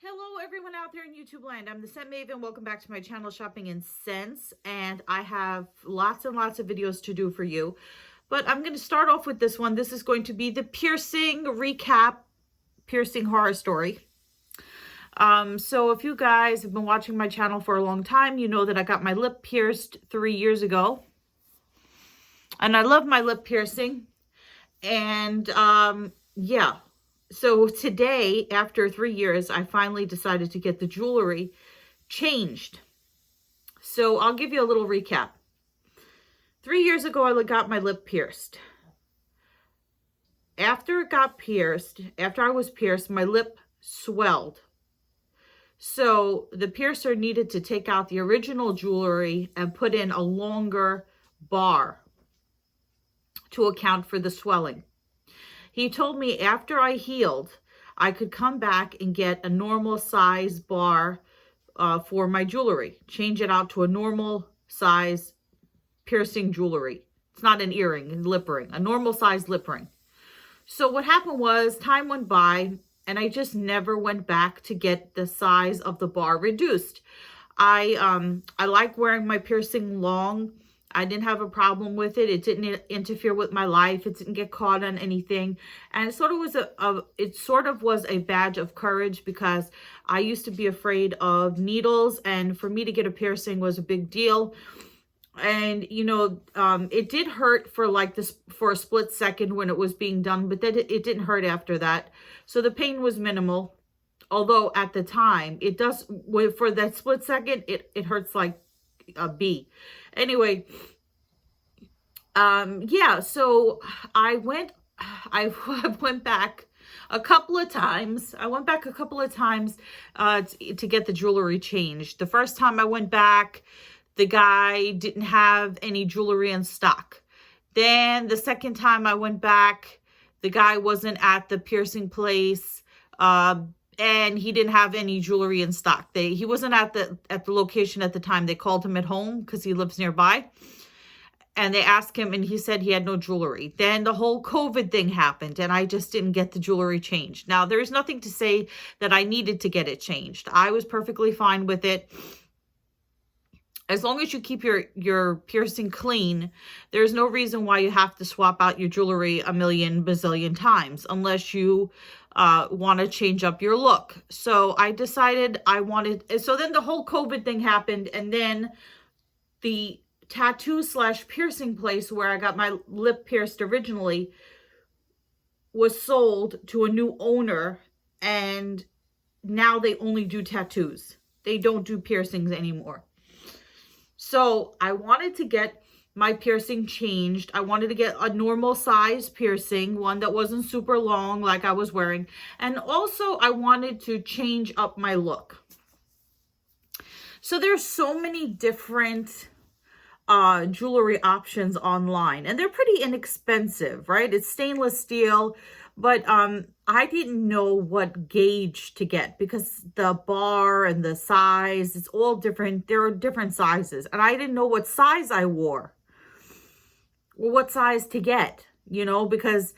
Hello everyone out there in YouTube land. I'm the Scent Maven. Welcome back to my channel, Shopping in Scents, and I have lots and lots of videos to do for you. But I'm going to start off with this one. This is going to be the piercing recap, piercing horror story. So if you guys have been watching my channel for a long time, you know that I got my lip pierced 3 years ago. And I love my lip piercing. And yeah. So today, after 3 years, I finally decided to get the jewelry changed. So I'll give you a little recap. 3 years ago, I got my lip pierced. After I was pierced, my lip swelled. So the piercer needed to take out the original jewelry and put in a longer bar to account for the swelling. He told me after I healed, I could come back and get a normal size bar for my jewelry. Change it out to a normal size piercing jewelry. It's not an earring, it's a lip ring, a normal size lip ring. So what happened was time went by and I just never went back to get the size of the bar reduced. I like wearing my piercing long. I didn't have a problem with it. It didn't interfere with my life. It didn't get caught on anything. And it sort of was a badge of courage because I used to be afraid of needles, and for me to get a piercing was a big deal. And you know, it did hurt for a split second when it was being done, but then it didn't hurt after that. So the pain was minimal. Although at the time it does, for that split second, it hurts like a bee. Anyway, yeah, so I went back a couple of times. I went back a couple of times to get the jewelry changed. The first time I went back, the guy didn't have any jewelry in stock. Then the second time I went back, the guy wasn't at the piercing place, and he didn't have any jewelry in stock. He wasn't at the location at the time. They called him at home because he lives nearby. And they asked him and he said he had no jewelry. Then the whole COVID thing happened and I just didn't get the jewelry changed. Now, there's nothing to say that I needed to get it changed. I was perfectly fine with it. As long as you keep your piercing clean, there's no reason why you have to swap out your jewelry a million bazillion times unless you want to change up your look. So I decided so then the whole COVID thing happened, and then the tattoo / piercing place where I got my lip pierced originally was sold to a new owner, and now they only do tattoos. They don't do piercings anymore. So I wanted to get my piercing changed. I wanted to get a normal size piercing, one that wasn't super long like I was wearing. And also I wanted to change up my look. So there's so many different jewelry options online, and they're pretty inexpensive, right? It's stainless steel, but I didn't know what gauge to get because the bar and the size, it's all different. There are different sizes, and I didn't know what size I wore or what size to get, you know, because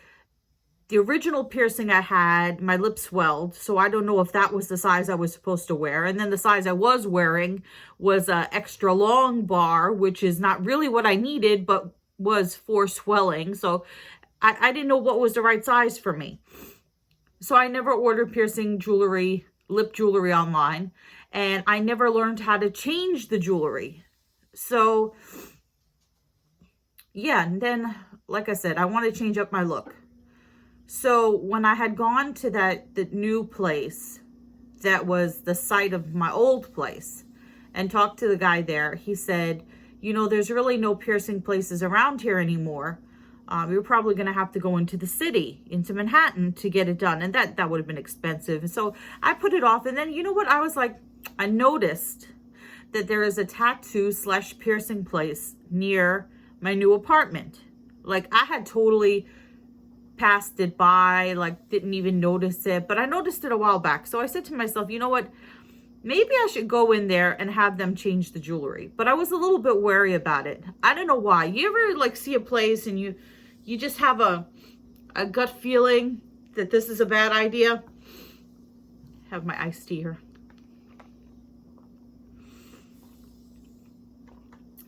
the original piercing I had, my lips swelled, so I don't know if that was the size I was supposed to wear. And then the size I was wearing was an extra long bar, which is not really what I needed, but was for swelling. So I didn't know what was the right size for me. So I never ordered piercing jewelry, lip jewelry online, and I never learned how to change the jewelry. So yeah, and then, like I said, I want to change up my look. So when I had gone to the new place that was the site of my old place and talked to the guy there, he said, you know, there's really no piercing places around here anymore. You're probably going to have to go into the city, into Manhattan, to get it done. And that would have been expensive. And so I put it off. And then, you know what? I was like, I noticed that there is a tattoo / piercing place near my new apartment. Like, I had totally passed it by, like didn't even notice it, but I noticed it a while back. So I said to myself, you know what, maybe I should go in there and have them change the jewelry. But I was a little bit wary about it. I don't know why. You ever like see a place and you just have a gut feeling that this is a bad idea? have my iced tea here.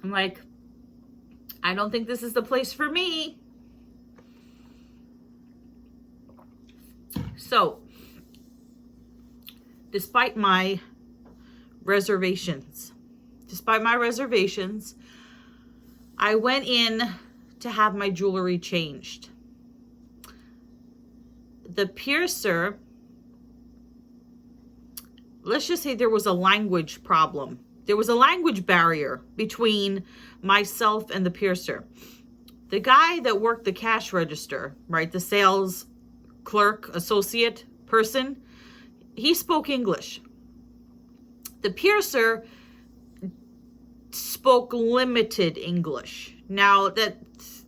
I'm like, I don't think this is the place for me. So, despite my reservations, I went in to have my jewelry changed. The piercer, let's just say there was a language problem. There was a language barrier between myself and the piercer. The guy that worked the cash register, right, the sales clerk, associate person, he spoke English. The piercer spoke limited English. Now, that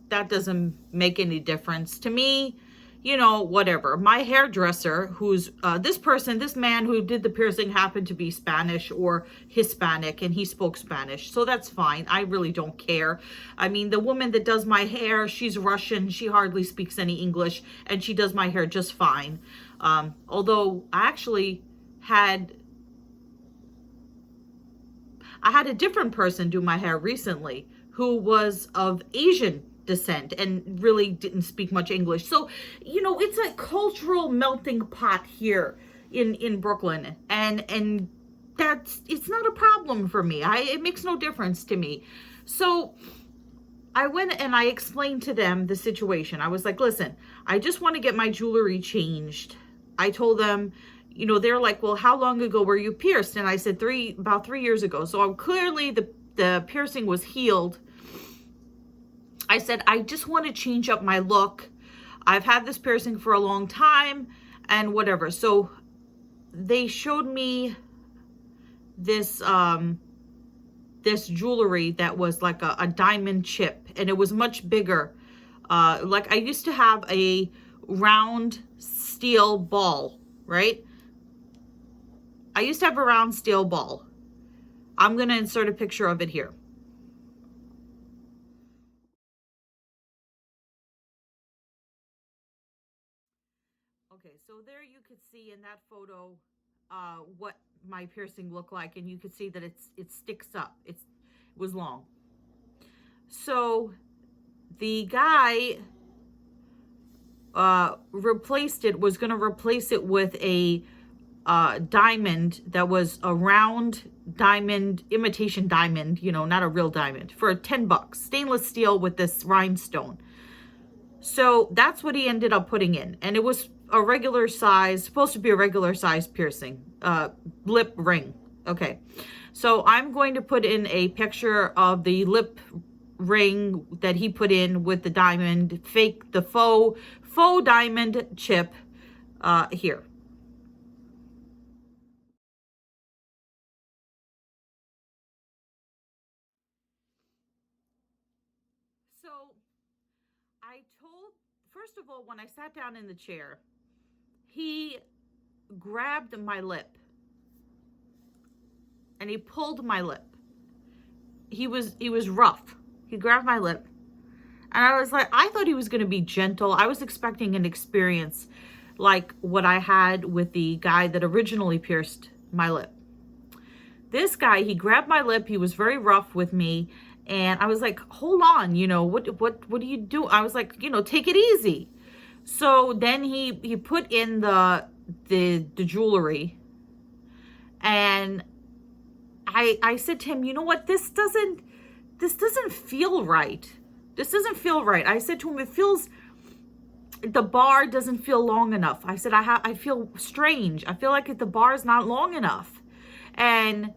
doesn't make any difference to me. You know, whatever. My hairdresser, who's this man who did the piercing happened to be Spanish or Hispanic, and he spoke Spanish. So that's fine. I really don't care. I mean, the woman that does my hair, she's Russian. She hardly speaks any English, and she does my hair just fine. Although I actually had a different person do my hair recently who was of Asian descent and really didn't speak much English. So, you know, it's a cultural melting pot here in Brooklyn, and it's not a problem for me. It makes no difference to me. So I went and I explained to them the situation. I was like, listen, I just want to get my jewelry changed. I told them, you know, they're like, well, how long ago were you pierced? And I said about 3 years ago. So clearly the piercing was healed. I said, I just want to change up my look. I've had this piercing for a long time and whatever. So they showed me this this jewelry that was like a diamond chip, and it was much bigger. Like I used to have a round steel ball, right? I used to have a round steel ball. I'm going to insert a picture of it here. Okay, so there you could see in that photo what my piercing looked like, and you could see that it sticks up. It was long. So the guy was going to replace it with a diamond that was a round diamond, imitation diamond, you know, not a real diamond, for $10, stainless steel with this rhinestone. So that's what he ended up putting in, and it was a regular size, supposed to be a regular size piercing, lip ring. Okay, so I'm going to put in a picture of the lip ring that he put in with the diamond, the faux diamond chip here. So first of all, when I sat down in the chair, he grabbed my lip and he pulled my lip. He was rough. He grabbed my lip, and I was like, I thought he was going to be gentle. I was expecting an experience like what I had with the guy that originally pierced my lip. This guy, he grabbed my lip. He was very rough with me, and I was like, hold on, you know, what do you do? I was like, you know, take it easy. So then he put in the jewelry, and I said to him, you know what, this doesn't feel right. This doesn't feel right. I said to him, the bar doesn't feel long enough. I said, I feel strange. I feel like the bar is not long enough. And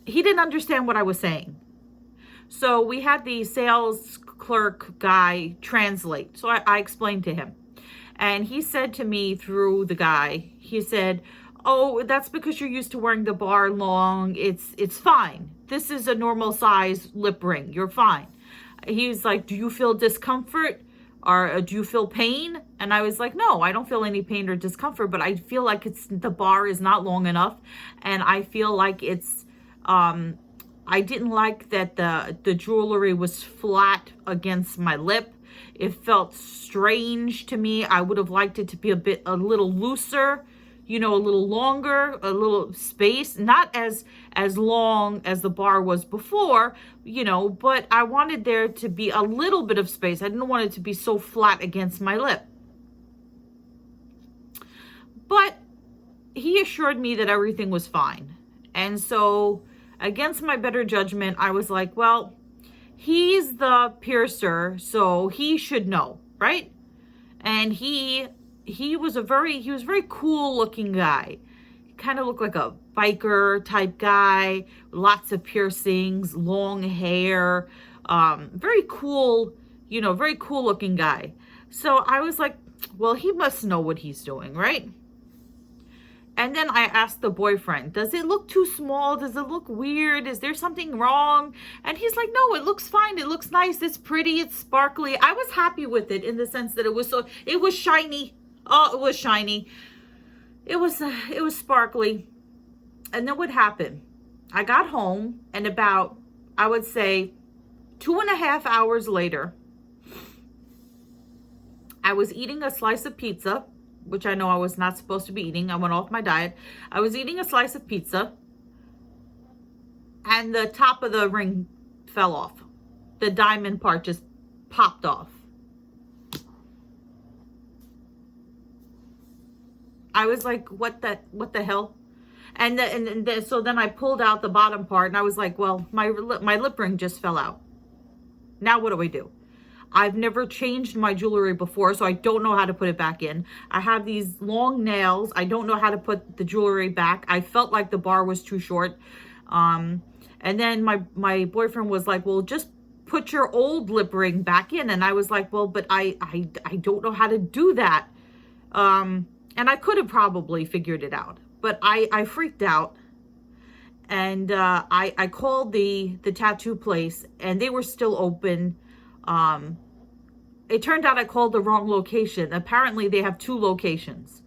he didn't understand what I was saying. So we had the sales clerk guy translate. So I explained to him. And he said to me through the guy, he said, oh, that's because you're used to wearing the bar long. It's fine. This is a normal size lip ring. You're fine. He's like, do you feel discomfort? Or do you feel pain? And I was like, no, I don't feel any pain or discomfort, but I feel like the bar is not long enough. And I feel like I didn't like that the jewelry was flat against my lip. It felt strange to me. I would have liked it to be a little looser you know, a little longer, a little space, not as long as the bar was before, you know, but I wanted there to be a little bit of space. I didn't want it to be so flat against my lip. But he assured me that everything was fine. And so, against my better judgment, I was like, well, he's the piercer, so he should know, right? And he was very cool looking guy. He kind of looked like a biker type guy, lots of piercings, long hair, very cool, you know, very cool looking guy. So I was like, well, he must know what he's doing, right? And then I asked the boyfriend, does it look too small? Does it look weird? Is there something wrong? And he's like, no, it looks fine. It looks nice. It's pretty. It's sparkly. I was happy with it in the sense that it was shiny. Oh, it was shiny. It was sparkly. And then what happened? I got home, and about, I would say, 2.5 hours later, I was eating a slice of pizza, which I know I was not supposed to be eating. I went off my diet. I was eating a slice of pizza, and the top of the ring fell off. The diamond part just popped off. I was like, what the hell? So then I pulled out the bottom part, and I was like, well, my lip ring just fell out. Now what do I do? I've never changed my jewelry before, so I don't know how to put it back in. I have these long nails. I don't know how to put the jewelry back. I felt like the bar was too short. And then my boyfriend was like, well, just put your old lip ring back in. And I was like, well, but I don't know how to do that. And I could have probably figured it out, but I freaked out. And I called the tattoo place, and they were still open. It turned out I called the wrong location. Apparently they have 2 locations.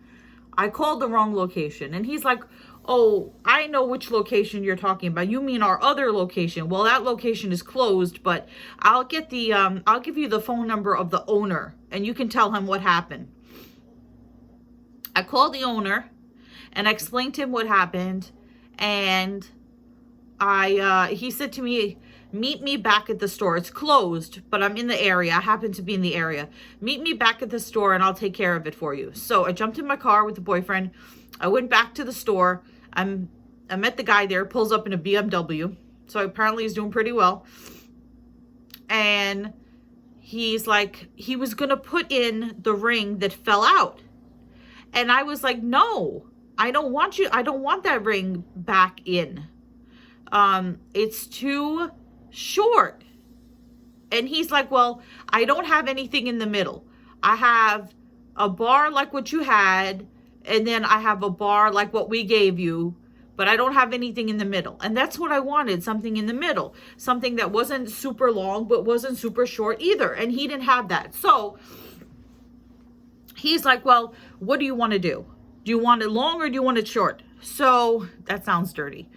I called the wrong location, and he's like, oh, I know which location you're talking about. You mean our other location? Well, that location is closed, but I'll give you the phone number of the owner, and you can tell him what happened. I called the owner, and I explained to him what happened, and he said to me, meet me back at the store. It's closed, but I'm in the area. I happen to be in the area. Meet me back at the store, and I'll take care of it for you. So I jumped in my car with the boyfriend. I went back to the store. I met the guy there, pulls up in a BMW. So apparently he's doing pretty well. And he's like, he was going to put in the ring that fell out. And I was like, no, I don't want that ring back in. It's too short. And he's like, well, I don't have anything in the middle. I have a bar like what you had, and then I have a bar like what we gave you, but I don't have anything in the middle. And that's what I wanted, something in the middle, something that wasn't super long but wasn't super short either. And he didn't have that. So he's like, well, what do you want to do? Do you want it long or do you want it short? So that sounds dirty.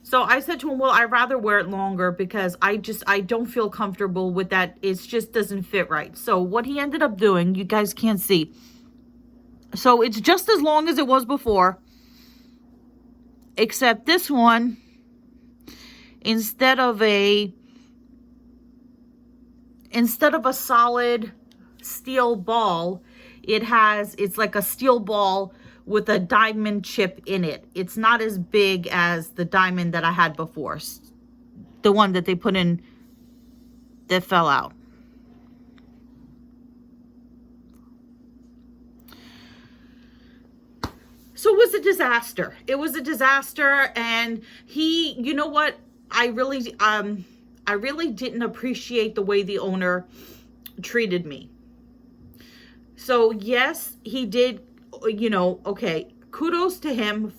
So I said to him, well, I'd rather wear it longer because I don't feel comfortable with that. It just doesn't fit right. So what he ended up doing, you guys can't see. So it's just as long as it was before, except this one, instead of a solid steel ball, it's like a steel ball with a diamond chip in it. It's not as big as the diamond that I had before. The one that they put in that fell out. So it was a disaster. It was a disaster. And you know what? I really didn't appreciate the way the owner treated me. So yes, he did, okay, kudos to him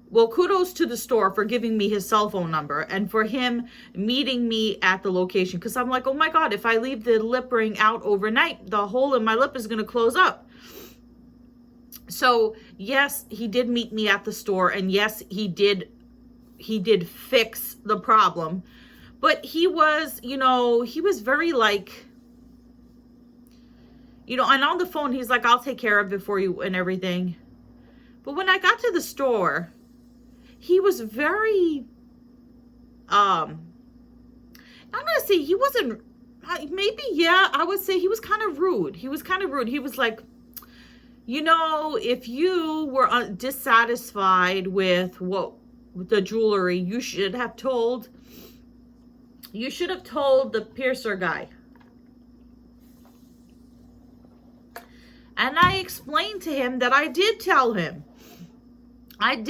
kudos to the store for giving me his cell phone number and for him meeting me at the location. Because I'm like, oh my God, if I leave the lip ring out overnight, the hole in my lip is going to close up. So yes, he did meet me at the store, and yes, he did fix the problem. But he was very like, and on the phone, he's like, I'll take care of it for you and everything. But when I got to the store, he was very, I'm gonna say he wasn't, maybe, yeah, I would say he was kind of rude. He was kind of rude. He was like, you know, if you were dissatisfied with the jewelry, you should have told the piercer guy. And I explained to him that I did tell him. And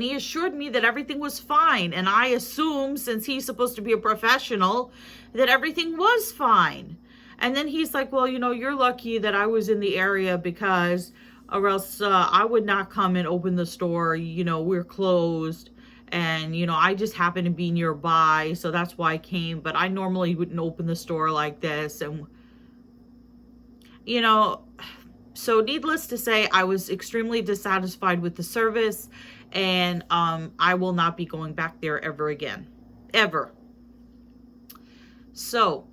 he assured me that everything was fine. And I assumed, since he's supposed to be a professional, that everything was fine. And then he's like, well, you know, you're lucky that I was in the area, because or else I would not come and open the store. You know, we're closed. And, you know, I just happened to be nearby, so that's why I came. But I normally wouldn't open the store like this. And, you know, so needless to say, I was extremely dissatisfied with the service. And I will not be going back there ever again. Ever. So,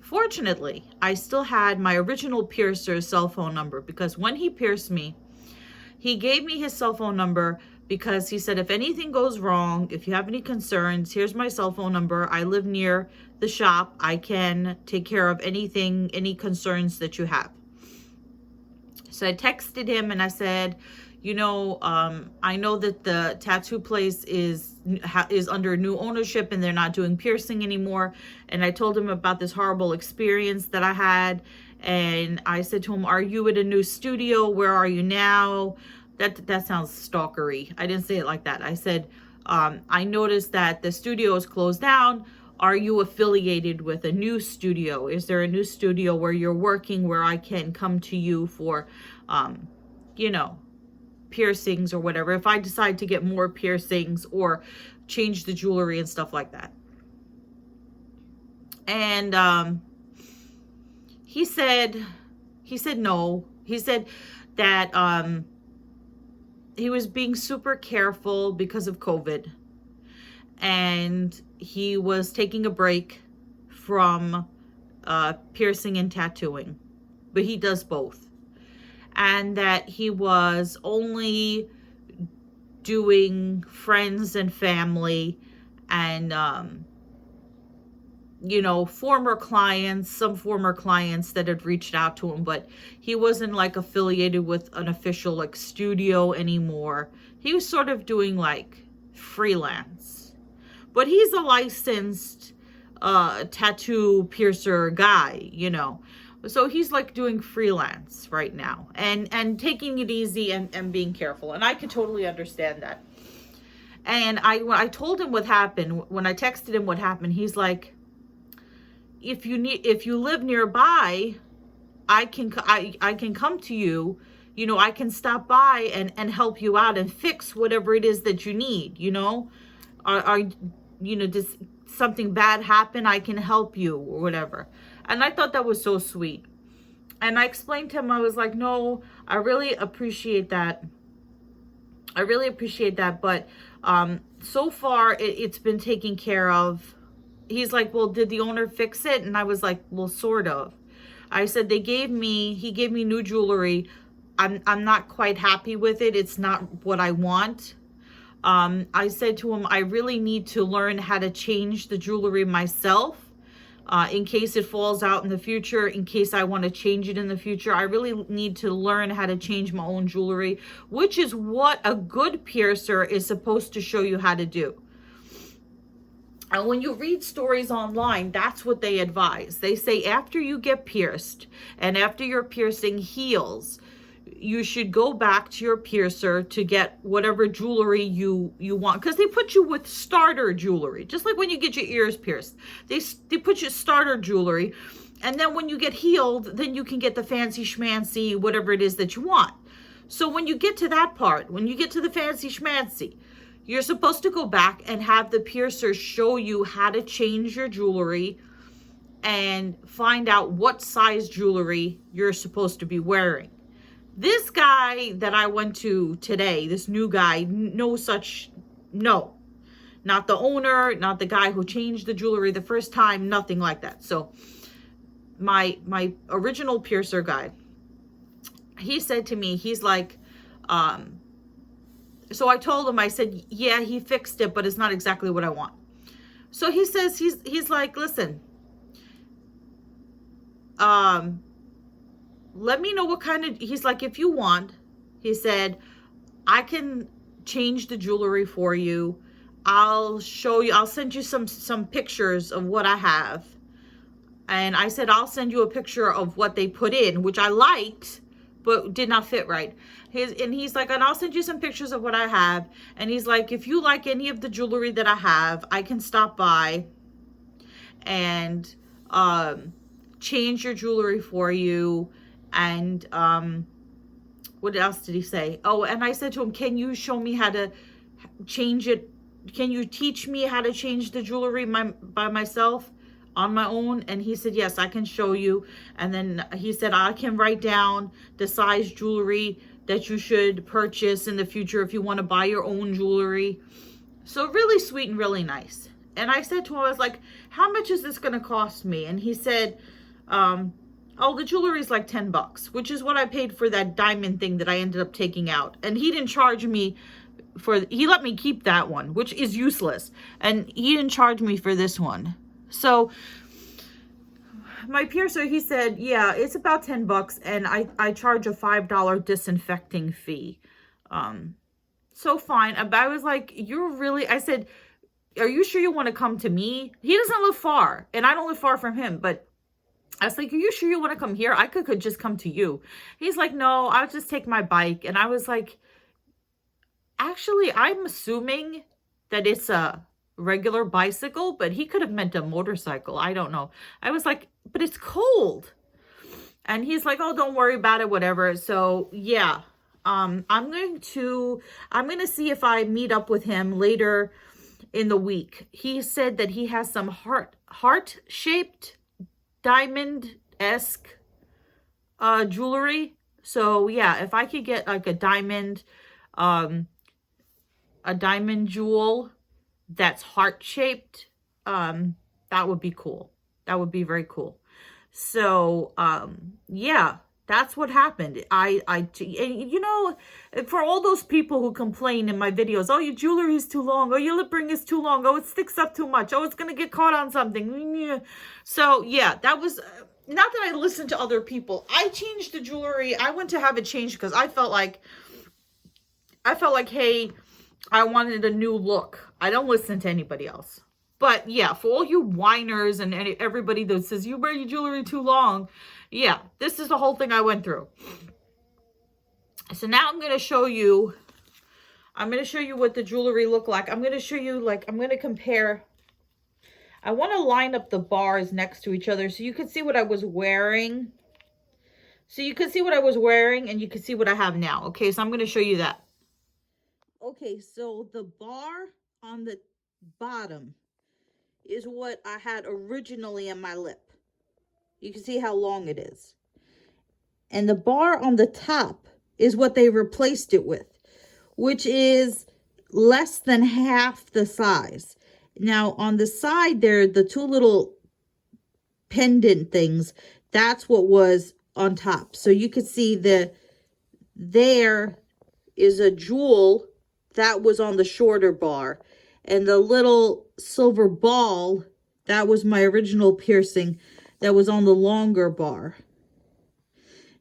fortunately, I still had my original piercer's cell phone number, because when he pierced me, he gave me his cell phone number, because he said, if anything goes wrong, if you have any concerns, here's my cell phone number. I live near the shop. I can take care of anything, any concerns that you have. So I texted him and I said, you know, I know that the tattoo place is under new ownership and they're not doing piercing anymore. And I told him about this horrible experience that I had. And I said to him, are you at a new studio? Where are you now? That sounds stalkery. I didn't say it like that. I said, I noticed that the studio is closed down. Are you affiliated with a new studio? Is there a new studio where you're working, where I can come to you for, you know, piercings or whatever, if I decide to get more piercings or change the jewelry and stuff like that? And he said no. He said that he was being super careful because of COVID, and he was taking a break from piercing and tattooing, but he does both. And that he was only doing friends and family and, you know, some former clients that had reached out to him, but he wasn't like affiliated with an official like studio anymore. He was sort of doing like freelance, but he's a licensed tattoo piercer guy, you know. So he's like doing freelance right now and taking it easy and being careful. And I could totally understand that. And when I told him what happened, when I texted him what happened, he's like, if you live nearby, I can come to you, you know, I can stop by and help you out and fix whatever it is that you need, you know, you know, does something bad happen, I can help you or whatever. And I thought that was so sweet. And I explained to him, I was like, no, I really appreciate that. But so far it's been taken care of. He's like, well, did the owner fix it? And I was like, well, sort of. I said, he gave me new jewelry. I'm not quite happy with it. It's not what I want. I said to him, I really need to learn how to change the jewelry myself. In case it falls out in the future, in case I want to change it in the future. I really need to learn how to change my own jewelry, which is what a good piercer is supposed to show you how to do. And when you read stories online, that's what they advise. They say after you get pierced and after your piercing heals, you should go back to your piercer to get whatever jewelry you want, because they put you with starter jewelry, just like when you get your ears pierced. They put you starter jewelry, and then when you get healed, then you can get the fancy schmancy whatever it is that you want. So when you get to that part, when you get to the fancy schmancy, you're supposed to go back and have the piercer show you how to change your jewelry and find out what size jewelry you're supposed to be wearing. This guy that I went to today, this new guy, not the owner, not the guy who changed the jewelry the first time, nothing like that. So my original piercer guy, he said to me, he's like, So I told him, I said, yeah, he fixed it, but it's not exactly what I want. So he says, he's like, listen, let me know what kind of, he's like, if you want, he said, I can change the jewelry for you. I'll show you, I'll send you some pictures of what I have. And I said, I'll send you a picture of what they put in, which I liked, but did not fit right. He's like, and I'll send you some pictures of what I have. And he's like, if you like any of the jewelry that I have, I can stop by and change your jewelry for you. And what else did he say? Oh, and I said to him, can you show me how to change it? Can you teach me how to change the jewelry by myself on my own? And he said, yes, I can show you. And then he said, I can write down the size jewelry that you should purchase in the future if you want to buy your own jewelry. So really sweet and really nice. And I said to him, I was like, how much is this going to cost me? And he said, oh, the jewelry is like $10, which is what I paid for that diamond thing that I ended up taking out. And he didn't charge me he let me keep that one, which is useless. And he didn't charge me for this one. So my piercer, he said, yeah, it's about $10, and I charge a $5 disinfecting fee. So fine. But I was like, I said, are you sure you want to come to me? He doesn't live far, and I don't live far from him, but I was like, are you sure you want to come here? I could just come to you. He's like, no, I'll just take my bike. And I was like, actually, I'm assuming that it's a regular bicycle, but he could have meant a motorcycle. I don't know. I was like, but it's cold. And he's like, oh, don't worry about it, whatever. So yeah, I'm going to see if I meet up with him later in the week. He said that he has some heart-shaped diamond-esque jewelry. So yeah, if I could get like a diamond jewel that's heart-shaped, that would be cool. That would be very cool. So yeah, that's what happened. And you know, for all those people who complain in my videos, oh, your jewelry is too long, oh, your lip ring is too long, oh, it sticks up too much, oh, it's gonna get caught on something. So yeah, that was not that I listened to other people. I changed the jewelry. I went to have it changed because I felt like, hey, I wanted a new look. I don't listen to anybody else. But yeah, for all you whiners and everybody that says you wear your jewelry too long, yeah, this is the whole thing I went through. So now I'm going to show you what the jewelry look like. I'm going to show you, like, I'm going to compare. I want to line up the bars next to each other so you can see what I was wearing. So you can see what I was wearing and you can see what I have now. Okay, so I'm going to show you that. Okay, so the bar on the bottom is what I had originally in my lip. You can see how long it is. And the bar on the top is what they replaced it with, which is less than half the size. Now, on the side there, the two little pendant things, that's what was on top. So you could see there is a jewel that was on the shorter bar. And the little silver ball, that was my original piercing that was on the longer bar.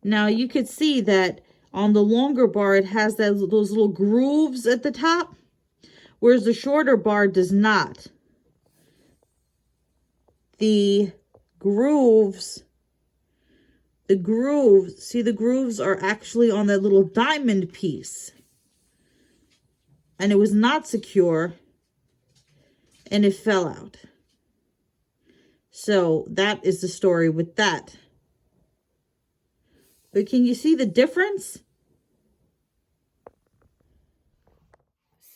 Now you could see that on the longer bar, it has those little grooves at the top, whereas the shorter bar does not. The grooves, see, the grooves are actually on that little diamond piece. And it was not secure. And it fell out. So that is the story with that. But can you see the difference?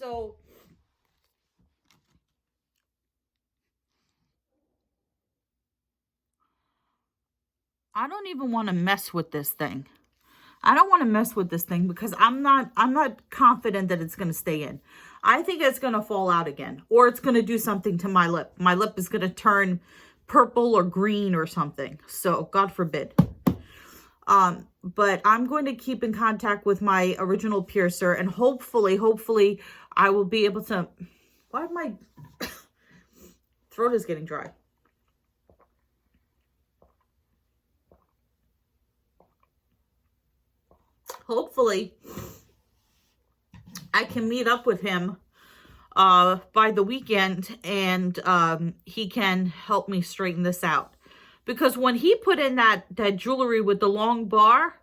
So I don't even want to mess with this thing. I don't want to mess with this thing because I'm not confident that it's going to stay in. I think it's going to fall out again, or it's going to do something to my lip. My lip is going to turn purple or green or something. So God forbid. but I'm going to keep in contact with my original piercer, and hopefully I will be able to, why my throat is getting dry. Hopefully I can meet up with him by the weekend, and he can help me straighten this out. Because when he put in that jewelry with the long bar,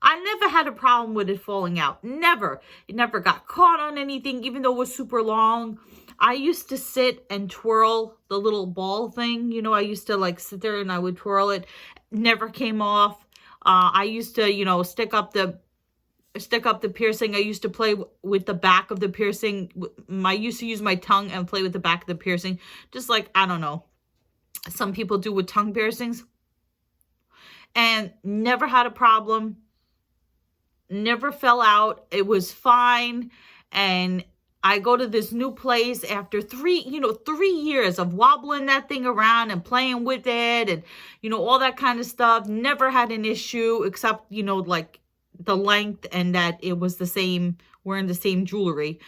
I never had a problem with it falling out. Never. It never got caught on anything, even though it was super long. I used to sit and twirl the little ball thing. You know, I used to like sit there and I would twirl it. Never came off. I used to, you know, stick up the piercing. I used to play with the back of the piercing. I used to use my tongue and play with the back of the piercing. Just like, I don't know, some people do with tongue piercings. And never had a problem. Never fell out. It was fine. And I go to this new place after 3 years of wobbling that thing around and playing with it and, you know, all that kind of stuff. Never had an issue except, you know, like the length and that it was the same, wearing the same jewelry.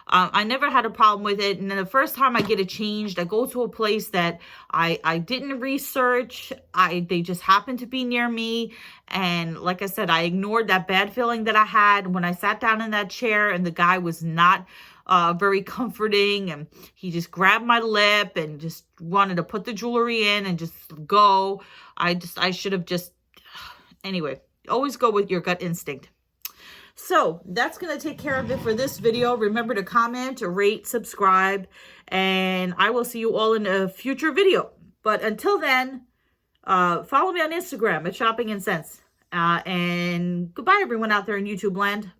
I never had a problem with it. And then the first time I get it changed, I go to a place that I didn't research. They just happened to be near me. And like I said, I ignored that bad feeling that I had when I sat down in that chair, and the guy was not very comforting, and he just grabbed my lip and just wanted to put the jewelry in and just go. I should have just, anyway, always go with your gut instinct. So that's going to take care of it for this video. Remember to comment, rate, subscribe, and I will see you all in a future video. But until then, follow me on Instagram at Shopping and Sense. And goodbye, everyone out there in YouTube land.